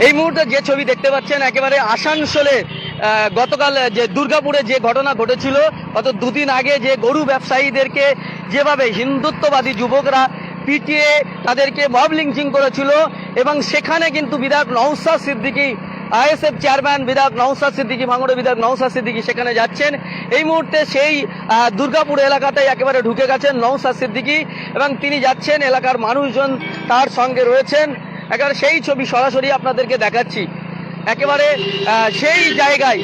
এই মুহূর্তে যে ছবি দেখতে পাচ্ছেন একেবারে আসানসোলে গতকাল যে দুর্গাপুরে যে ঘটনা ঘটেছিল, গত দুদিন আগে যে গরু ব্যবসায়ীদেরকে যেভাবে হিন্দুত্ববাদী যুবকরা পিটিয়ে তাদেরকে মব লিঞ্চিং করেছিল, এবং সেখানে কিন্তু বিধায়ক নওশাদ সিদ্দিকী, আইএসএফ চেয়ারম্যান বিধায়ক নওশাদ সিদ্দিকী, ভাঙড়ের বিধায়ক নওশাদ সিদ্দিকী সেখানে যাচ্ছেন। এই মুহূর্তে সেই দুর্গাপুর এলাকাটাই একেবারে ঢুকে গেছেন নওশাদ সিদ্দিকী, এবং তিনি যাচ্ছেন, এলাকার মানুষজন তার সঙ্গে রয়েছেন। একেবারে সেই ছবি সরাসরি আপনাদেরকে দেখাচ্ছি, একেবারে সেই জায়গায়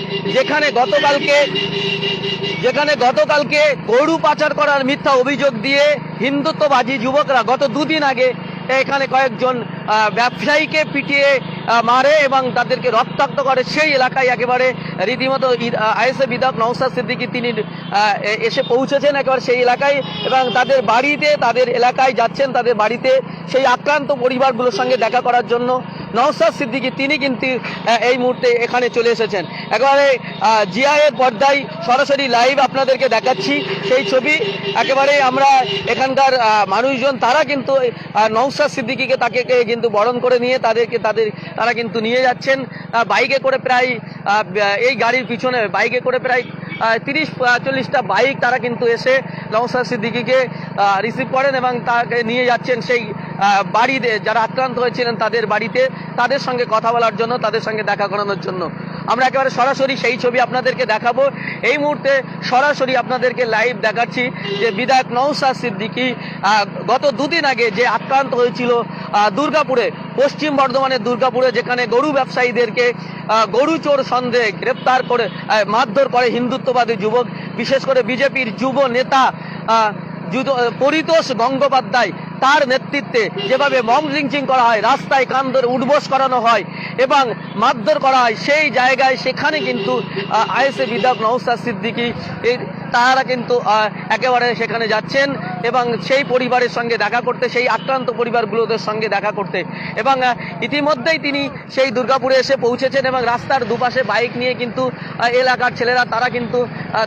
যেখানে গতকালকে গরু পাচার করার মিথ্যা অভিযোগ দিয়ে হিন্দুত্ববাদী যুবকরা গত দুদিন আগে এখানে কয়েকজন ব্যবসায়ীকে পিটিয়ে মারে এবং তাদেরকে রক্তাক্ত করে। সেই এলাকায় একেবারে রীতিমতো আইএসএফ বিধায়ক নওশাদ সিদ্দিকী তিনি এসে পৌঁছেছেন একেবারে সেই এলাকায়, এবং তাদের বাড়িতে, তাদের এলাকায় যাচ্ছেন, তাদের বাড়িতে সেই আক্রান্ত পরিবারগুলোর সঙ্গে দেখা করার জন্য নওশাদ সিদ্দিকী তিনি কিন্তু এই মুহূর্তে এখানে চলে এসেছেন। একেবারে জিআইয়ের পর্দায় সরাসরি লাইভ আপনাদেরকে দেখাচ্ছি সেই ছবি। একেবারে আমরা এখানকার মানুষজন তারা কিন্তু নওশাদ সিদ্দিকীকে তাকে কিন্তু বরণ করে নিয়ে তারা কিন্তু নিয়ে যাচ্ছেন বাইকে করে। প্রায় এই গাড়ির পিছনে বাইকে করে প্রায় 30-40টা বাইক তারা কিন্তু এসে নওশাদ সিদ্দিকীকে রিসিভ করেন এবং তাকে নিয়ে যাচ্ছেন সেই বাড়িতে, যারা আক্রান্ত হয়েছিলেন তাদের বাড়িতে, তাদের সঙ্গে কথা বলার জন্য, তাদের সঙ্গে দেখা করানোর জন্য। আমরা একেবারে সরাসরি সেই ছবি আপনাদেরকে দেখাবো। এই মুহূর্তে সরাসরি আপনাদেরকে লাইভ দেখাচ্ছি যে বিধায়ক নওশাদ সিদ্দিকী গত দুদিন আগে যে আক্রান্ত হয়েছিল দুর্গাপুরে, পশ্চিম বর্ধমানের দুর্গাপুরে, যেখানে গরু ব্যবসায়ীদেরকে গরু চোর সন্দেহে গ্রেপ্তার করে মারধর করে হিন্দুত্ববাদী যুবক, বিশেষ করে বিজেপির যুব নেতা পরিতোষ গঙ্গোপাধ্যায়, তার নেতৃত্বে যেভাবে মব লিঞ্চিং করা হয়, রাস্তায় কান ধরে উঠবোস করানো হয় এবং মারধর করা হয়, সেই জায়গায় সেখানে কিন্তু আইএসএফ বিধায়ক নওশাদ সিদ্দিকী তারা কিন্তু একেবারে সেখানে যাচ্ছেন এবং সেই পরিবারের সঙ্গে দেখা করতে, সেই আক্রান্ত পরিবারগুলোদের সঙ্গে দেখা করতে। এবং ইতিমধ্যেই তিনি সেই দুর্গাপুরে এসে পৌঁছেছেন এবং রাস্তার দুপাশে বাইক নিয়ে কিন্তু এলাকার ছেলেরা তারা কিন্তু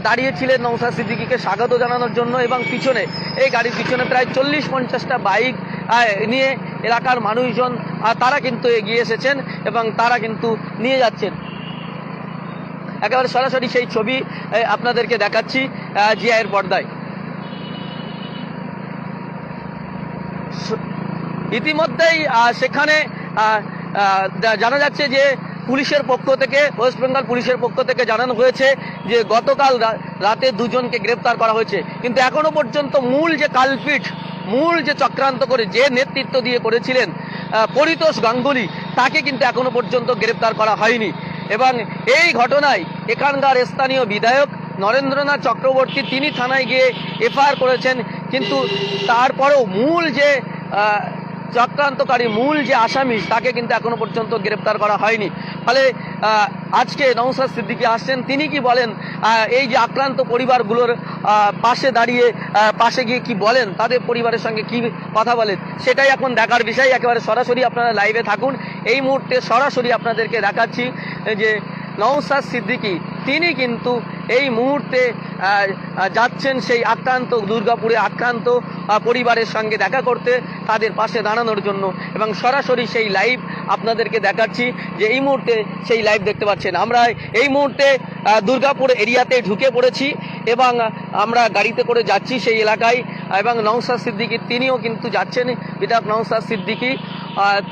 দাঁড়িয়েছিলেন নওশাদ সিদ্দিকীকে স্বাগত জানানোর জন্য। এবং পিছনে, এই গাড়ির পিছনে প্রায় 40-50টা বাইক নিয়ে এলাকার মানুষজন তারা কিন্তু এগিয়ে এসেছেন এবং তারা কিন্তু নিয়ে যাচ্ছেন। একেবারে সরাসরি সেই ছবি আপনাদেরকে দেখাচ্ছি জিআইয়ের পর্দায়। ইতিমধ্যেই সেখানে জানা যাচ্ছে যে পুলিশের পক্ষ থেকে, ওয়েস্ট বেঙ্গল পুলিশের পক্ষ থেকে জানানো হয়েছে যে গতকাল রাতে দুজনকে গ্রেপ্তার করা হয়েছে, কিন্তু এখনো পর্যন্ত মূল যে কালপিট, মূল যে চক্রান্ত করে যে নেতৃত্ব দিয়ে করেছিলেন পরিতোষ গাঙ্গুলি, তাকে কিন্তু এখনো পর্যন্ত গ্রেপ্তার করা হয়নি। এবং এই ঘটনায় এখানকার স্থানীয় বিধায়ক নরেন্দ্রনাথ চক্রবর্তী তিনি থানায় গিয়ে এফআইআর করেছেন, কিন্তু তারপরেও মূল যে চক্রান্তকারী, মূল যে আসামি, তাকে কিন্তু এখনো পর্যন্ত গ্রেপ্তার করা হয়নি। ফলে আজকে নওশাদ সিদ্দিকী আসছেন, তিনি কি বলেন, এই যে আক্রান্ত পরিবারগুলোর পাশে দাঁড়িয়ে পাশে গিয়ে কি বলেন, তাদের পরিবারের সঙ্গে কি কথা বলেন, সেটাই এখন দেখার বিষয়। একেবারে সরাসরি আপনারা লাইভে থাকুন। এই মুহূর্তে সরাসরি আপনাদেরকে দেখাচ্ছি যে নওশাদ সিদ্দিকী তিনি কিন্তু এই মুহূর্তে যাচ্ছেন সেই আক্রান্ত, দুর্গাপুরে আক্রান্ত পরিবারের সঙ্গে দেখা করতে, তাদের পাশে দাঁড়ানোর জন্য। এবং সরাসরি সেই লাইভ আপনাদেরকে দেখাচ্ছি যে এই মুহূর্তে সেই লাইভ দেখতে পাচ্ছেন। আমরা এই মুহূর্তে দুর্গাপুর এরিয়াতে ঢুকে পড়েছি এবং আমরা গাড়িতে করে যাচ্ছি সেই এলাকায়, এবং নওশাদ সিদ্দিকী তিনিও কিন্তু যাচ্ছেন, বিধায়ক নওশাদ সিদ্দিকী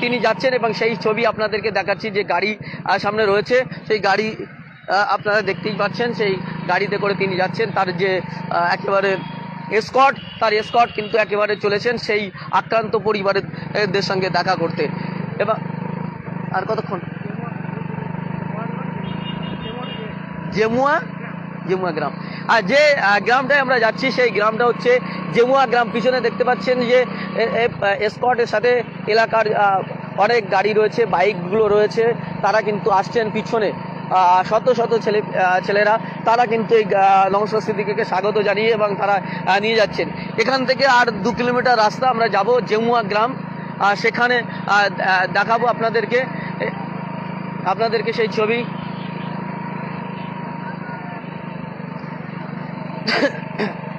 তিনি যাচ্ছেন এবং সেই ছবি আপনাদেরকে দেখাচ্ছি যে গাড়ি সামনে রয়েছে, সেই গাড়ি আপনারা দেখতেই পাচ্ছেন, সেই গাড়িতে করে তিনি যাচ্ছেন। তার যে একেবারে এসকর্ট, তার এসকর্ট কিন্তু একেবারে চলেছেন সেই আক্রান্ত পরিবারের সঙ্গে দেখা করতে। এবং আর কতক্ষণ জেমুয়া গ্রাম, আর যে গ্রামটায় আমরা যাচ্ছি সেই গ্রামটা হচ্ছে জেমুয়া গ্রাম। পিছনে দেখতে পাচ্ছেন যে এসকর্টের সাথে এলাকার অনেক গাড়ি রয়েছে, বাইকগুলো রয়েছে, তারা কিন্তু আসছেন পিছনে। শত শত ছেলেরা তারা কিন্তু এই নওশাদ সিদ্দিকীকে স্বাগত জানিয়ে এবং তারা নিয়ে যাচ্ছেন। এখান থেকে আর 2 কিলোমিটার রাস্তা আমরা যাব জেমুয়া গ্রাম, সেখানে দেখাবো আপনাদেরকে সেই ছবি।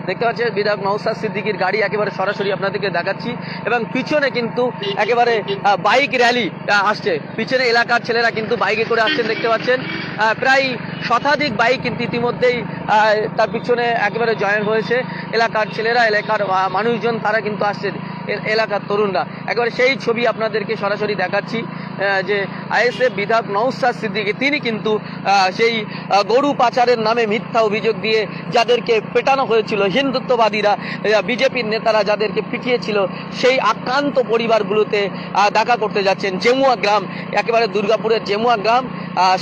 দেখতে পাচ্ছেন বিধায়ক নওশাদ সিদ্দিকীর গাড়ি একেবারে সরাসরি আপনাদেরকে দেখাচ্ছি, এবং পিছনে কিন্তু একেবারে বাইক র্যালি আসছে। পিছনে এলাকার ছেলেরা কিন্তু বাইকে করে আসছেন, দেখতে পাচ্ছেন প্রায় শতাধিক বাইক কিন্তু ইতিমধ্যেই তার পিছনে একেবারে জয়েন হয়েছে। এলাকার ছেলেরা, এলাকার মানুষজন তারা কিন্তু আসছেন, এলাকার তরুণরা। একেবারে সেই ছবি আপনাদেরকে সরাসরি দেখাচ্ছি যে আইএসএফ বিধায়ক নওশাদ সিদ্দিকী তিনি কিন্তু সেই গরু পাচারের নামে মিথ্যা অভিযোগ দিয়ে যাদেরকে পেটানো হয়েছিল, হিন্দুত্ববাদীরা, বিজেপির নেতারা যাদেরকে পিটিয়েছিল, সেই আক্রান্ত পরিবারগুলোতে দেখা করতে যাচ্ছেন। জেমুয়া গ্রাম, একেবারে দুর্গাপুরের জেমুয়া গ্রাম,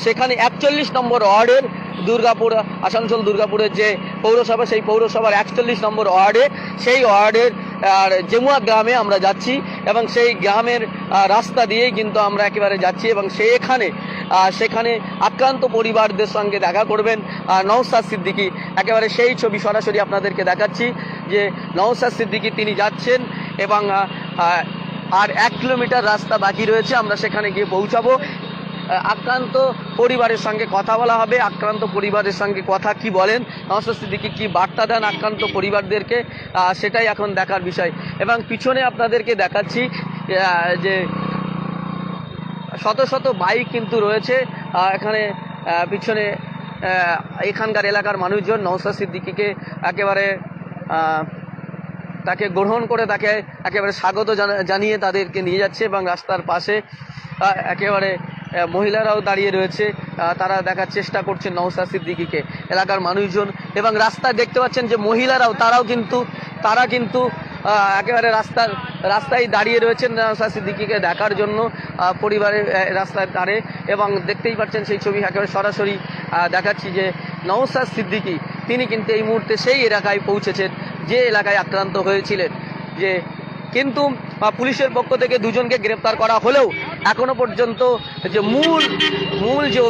সেখানে 41 নম্বর ওয়ার্ডের দুর্গাপুর, আসানসোল দুর্গাপুরের যে পৌরসভা, সেই পৌরসভার 41 নম্বর ওয়ার্ডে, সেই ওয়ার্ডের জেমুয়া গ্রামে আমরা যাচ্ছি, এবং সেই গ্রামের রাস্তা দিয়েই কিন্তু আমরা একেবারে যাচ্ছি, এবং সেখানে আক্রান্ত পরিবারদের সঙ্গে দেখা করবেন নওশাদ সিদ্দিকী। একেবারে সেই ছবি সরাসরি আপনাদেরকে দেখাচ্ছি যে নওশাদ সিদ্দিকী তিনি যাচ্ছেন, এবং আর 1 কিলোমিটার রাস্তা বাকি রয়েছে, আমরা সেখানে গিয়ে পৌঁছাবো। আক্রান্ত পরিবারের সঙ্গে কথা বলা হবে। আক্রান্ত পরিবারের সঙ্গে কথা কি বলেন নওশাদ সিদ্দিকী, কি বার্তা দেন আক্রান্ত পরিবারদেরকে, সেটাই এখন দেখার বিষয়। এবং পিছনে আপনাদেরকে দেখাচ্ছি যে শত শত বাইক কিন্তু রয়েছে এখানে পিছনে। এখানকার এলাকার মানুষজন নওশাদ সিদ্দিকীকে একেবারে তাকে গ্রহণ করে তাকে একেবারে স্বাগত জানিয়ে তাদেরকে নিয়ে যাচ্ছে, এবং রাস্তার পাশে একেবারে মহিলারাও দাঁড়িয়ে রয়েছে, তারা দেখার চেষ্টা করছেন নওশাদ সিদ্দিকীকে, এলাকার মানুষজন। এবং রাস্তায় দেখতে পাচ্ছেন যে মহিলারাও, তারা কিন্তু একেবারে রাস্তায় দাঁড়িয়ে রয়েছেন নওশাদ সিদ্দিকীকে দেখার জন্য, পরিবারের রাস্তার ধারে। এবং দেখতেই পাচ্ছেন সেই ছবি একেবারে সরাসরি দেখাচ্ছি যে নওশাদ সিদ্দিকী তিনি কিন্তু এই মুহূর্তে সেই এলাকায় পৌঁছেছেন যে এলাকায় আক্রান্ত হয়েছিলেন। কিন্তু পুলিশের পক্ষ থেকে 2 জনকে গ্রেপ্তার করা হলেও এখনো পর্যন্ত যে মূল যে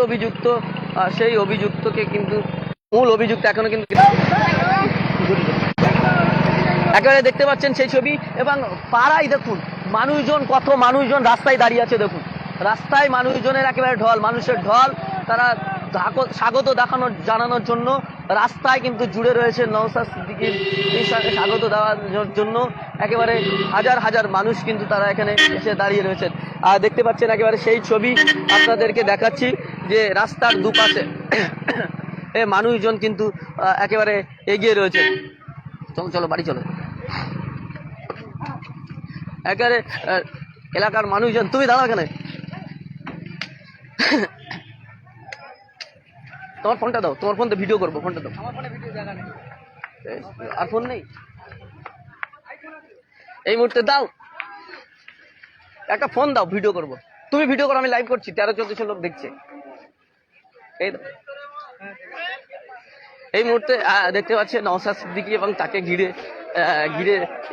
অভিযুক্ত সেই অভিযুক্তকে কিন্তু মূল অভিযুক্ত এখনো কিন্তু একেবারে দেখতে পাচ্ছেন সেই ছবি। এবং পাড়ায় দেখুন কত মানুষজন রাস্তায় দাঁড়িয়ে আছে, দেখুন রাস্তায় মানুষজনের একেবারে ঢল, মানুষের ঢল। তারা স্বাগত জানানোর জন্য রাস্তায় কিন্তু জুড়ে রয়েছে নওশাদ সিদ্দিকীর স্বাগত দেওয়ার জন্য। একেবারে হাজার হাজার মানুষ কিন্তু তারা এখানে এসে দাঁড়িয়ে রয়েছেন। আর দেখতে পাচ্ছেন একেবারে সেই ছবি আপনাদেরকে দেখাচ্ছি যে রাস্তার দুপাশে মানুষজন কিন্তু একেবারে এগিয়ে রয়েছে। চলো বাড়ি চলো। একেবারে এলাকার মানুষজন, তুমি দাঁড়াও এখানে, তোমার ফোনটা দাও, তোমার ফোনতে ভিডিও করবো, ফোনটা দাও। আর ফোন নেই এই মুহূর্তে, দাও একটা ফোন দাও, ভিডিও করবো। তুমি ভিডিও করো, আমি লাইভ করছি, 1300-1400 লোক দেখছে। এই মুহূর্তে দেখতে পাচ্ছেন নওশাদ সিদ্দিকী, এবং তাকে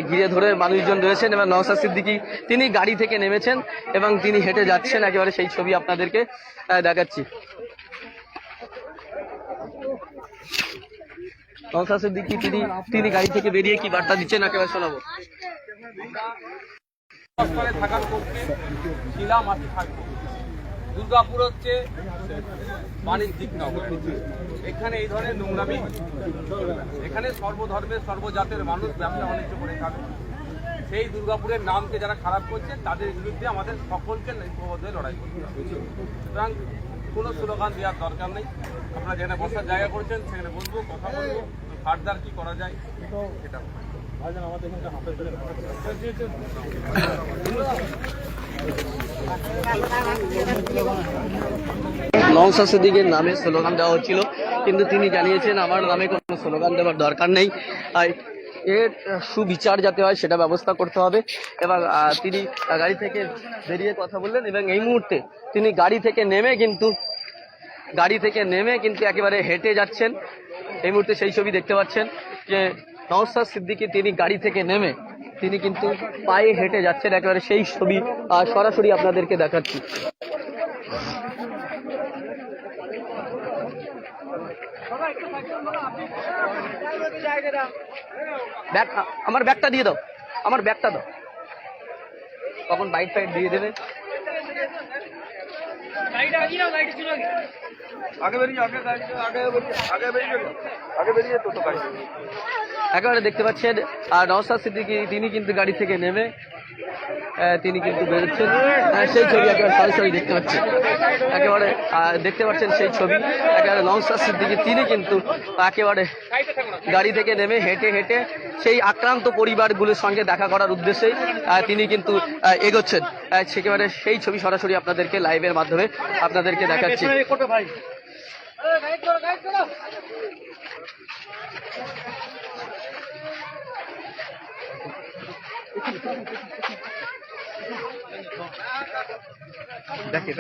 ঘিরে ধরে মানুষজন রয়েছেন, এবং নওশাদ সিদ্দিকী তিনি গাড়ি থেকে নেমেছেন এবং তিনি হেঁটে যাচ্ছেন। একেবারে সেই ছবি আপনাদেরকে দেখাচ্ছি। নওশাদ সিদ্দিকী তিনি গাড়ি থেকে বেরিয়ে কি বার্তা দিচ্ছেন একেবারে শোনাবো। দুর্গাপুর হচ্ছে বাণিজ্যিক নগর, এখানে এই ধরনের নোংরামি, এখানে সর্বধর্মের সর্বজাতের মানুষ ব্যবসা বাণিজ্য করে খাবে। সেই দুর্গাপুরের নামকে যারা খারাপ করছে তাদের বিরুদ্ধে আমাদের সকলকে ঐক্যবদ্ধ হয়ে লড়াই করতে হবে। সুতরাং কোনো স্লোগান দেওয়ার দরকার নেই। আপনারা যেখানে বসার জায়গা করেছেন সেখানে বসবো, কথা বলবো, ফার্দার কি করা যায় সেটা। নওশাদ সিদ্দিকীর নামে স্লোগান দেওয়া হচ্ছিল, কিন্তু তিনি জানিয়েছেন আমার নামে কোনো স্লোগান দেওয়ার দরকার নেই, এর সুবিচার যাতে হয় সেটা ব্যবস্থা করতে হবে। এবং তিনি গাড়ি থেকে বেরিয়ে কথা বললেন, এবং এই মুহূর্তে তিনি গাড়ি থেকে নেমে কিন্তু একেবারে হেঁটে যাচ্ছেন। এই মুহূর্তে সেই ছবি দেখতে পাচ্ছেন যে নওশাদ সিদ্দিকী তিনি গাড়ি থেকে নেমে তিনি কিন্তু পায়ে হেঁটে যাচ্ছেন। একেবারে সেই ছবি সরাসরি আপনাদেরকে দেখাচ্ছি। আমার ব্যাগটা দিয়ে দাও, আমার ব্যাগটা দাও, কখন বাইক ফাইট দিয়ে দেবে। একেবারে দেখতে পাচ্ছেন নওশাদ সিদ্দিকী তিনি কিন্তু গাড়ি থেকে নেমে তিনি কিন্তু বেরোচ্ছেন, সেই ছবি একেবারে সরাসরি দেখতে পাচ্ছেন। একেবারে দেখতে পাচ্ছেন সেই ছবি, একেবারে নওশাদ সিদ্দিকী তিনি কিন্তু একেবারে গাড়ি থেকে নেমে হেঁটে হেঁটে সেই আক্রান্ত পরিবারগুলোর সঙ্গে দেখা করার উদ্দেশ্যেই তিনি কিন্তু এগোচ্ছেন। সেকেবারে সেই ছবি সরাসরি আপনাদেরকে লাইভের মাধ্যমে আপনাদেরকে দেখাচ্ছি। দেখে